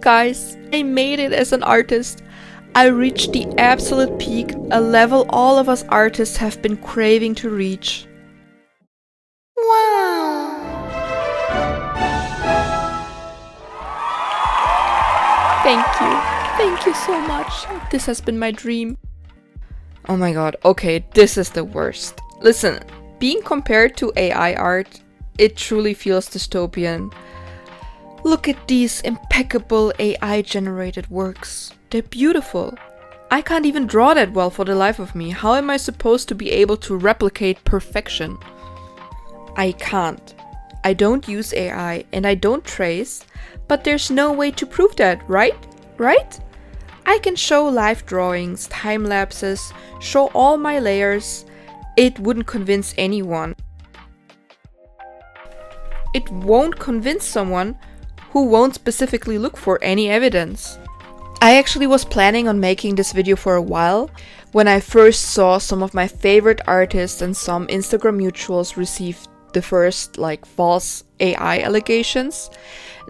Guys, I made it as an artist. I reached the absolute peak, a level all of us artists have been craving to reach. Wow! Thank you so much. This has been my dream. Oh my god, okay, this is the worst. Listen, being compared to AI art, it truly feels dystopian. Look at these impeccable AI-generated works. They're beautiful. I can't even draw that well for the life of me. How am I supposed to be able to replicate perfection? I can't. I don't use AI and I don't trace, but there's no way to prove that, right? Right? I can show live drawings, time lapses, show all my layers. It wouldn't convince anyone. It won't convince someone who won't specifically look for any evidence. I actually was planning on making this video for a while when I first saw some of my favorite artists and some Instagram mutuals receive the first false AI allegations.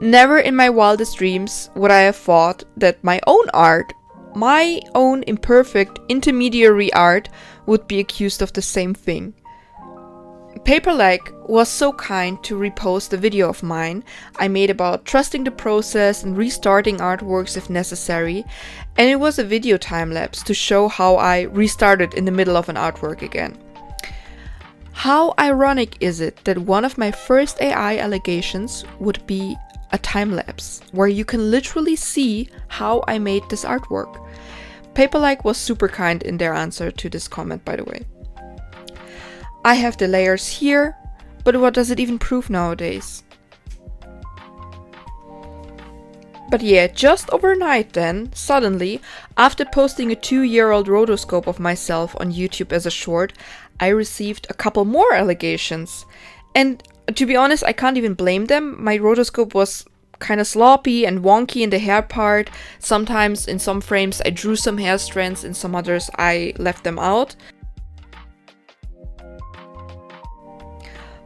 Never in my wildest dreams would I have thought that my own art, my own imperfect intermediary art, would be accused of the same thing. Paperlike was so kind to repost a video of mine I made about trusting the process and restarting artworks if necessary, and it was a video time-lapse to show how I restarted in the middle of an artwork again. How ironic is it that one of my first AI allegations would be a time-lapse, where you can literally see how I made this artwork. Paperlike was super kind in their answer to this comment, by the way. I have the layers here, but what does it even prove nowadays? But yeah, just overnight then, suddenly, after posting a 2-year-old rotoscope of myself on YouTube as a short, I received a couple more allegations. And to be honest, I can't even blame them. My rotoscope was kind of sloppy and wonky in the hair part. Sometimes in some frames I drew some hair strands, in some others I left them out.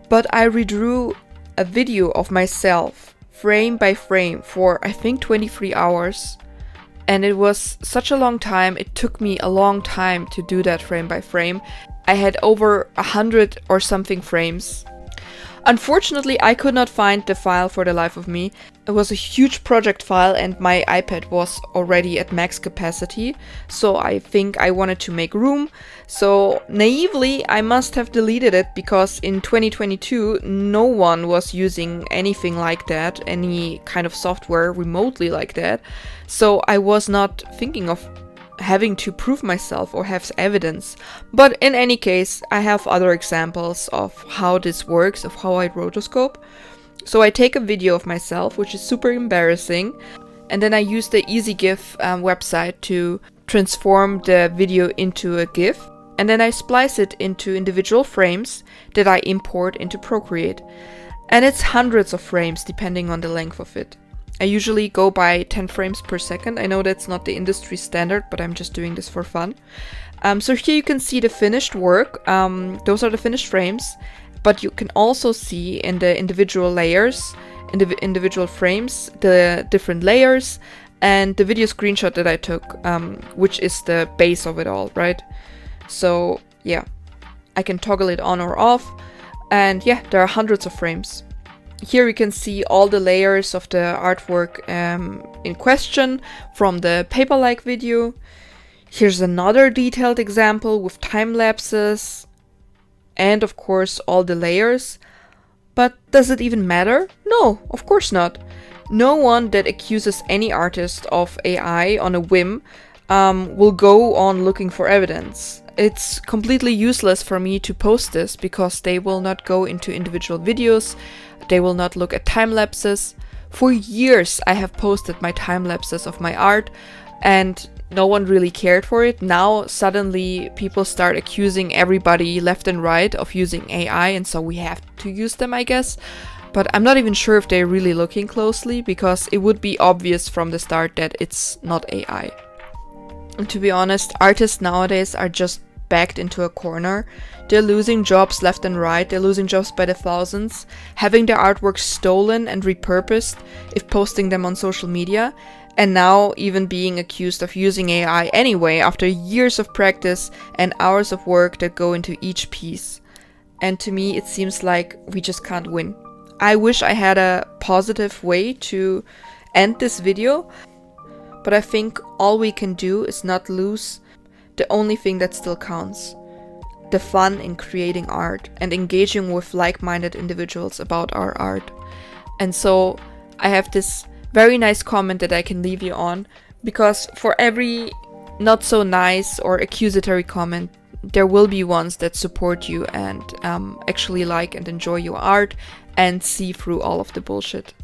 But I redrew a video of myself, frame by frame, for I think 23 hours. And it was such a long time, it took me a long time to do that frame by frame. I had over 100 or something frames. Unfortunately, I could not find the file for the life of me. It was a huge project file and my iPad was already at max capacity, so I think I wanted to make room. So naively, I must have deleted it because in 2022, no one was using anything like that, any kind of software remotely like that. So I was not thinking of having to prove myself or have evidence. But in any case, I have other examples of how this works, of how I rotoscope. So I take a video of myself, which is super embarrassing, and then I use the EasyGIF website to transform the video into a GIF, and then I splice it into individual frames that I import into Procreate. And it's hundreds of frames depending on the length of it. I usually go by 10 frames per second. I know that's not the industry standard, but I'm just doing this for fun. So here you can see the finished work. Those are the finished frames, but you can also see in the individual layers, in the individual frames, the different layers and the video screenshot that I took, which is the base of it all, right? So yeah, I can toggle it on or off, and yeah, there are hundreds of frames. Here we can see all the layers of the artwork in question from the Paperlike video. Here's another detailed example with time lapses and of course all the layers. But does it even matter? No, of course not. No one that accuses any artist of AI on a whim will go on looking for evidence. It's completely useless for me to post this because they will not go into individual videos. They will not look at time lapses. For years I have posted my time lapses of my art and no one really cared for it. Now suddenly people start accusing everybody left and right of using AI, and so we have to use them, I guess. But I'm not even sure if they're really looking closely because it would be obvious from the start that it's not AI. And to be honest, artists nowadays are just backed into a corner. They're losing jobs left and right. They're losing jobs by the thousands, having their artwork stolen and repurposed if posting them on social media, and now even being accused of using AI anyway after years of practice and hours of work that go into each piece. And to me, it seems like we just can't win. I wish I had a positive way to end this video, but I think all we can do is not lose the only thing that still counts: the fun in creating art and engaging with like-minded individuals about our art. And so I have this very nice comment that I can leave you on, because for every not so nice or accusatory comment, there will be ones that support you and actually like and enjoy your art and see through all of the bullshit.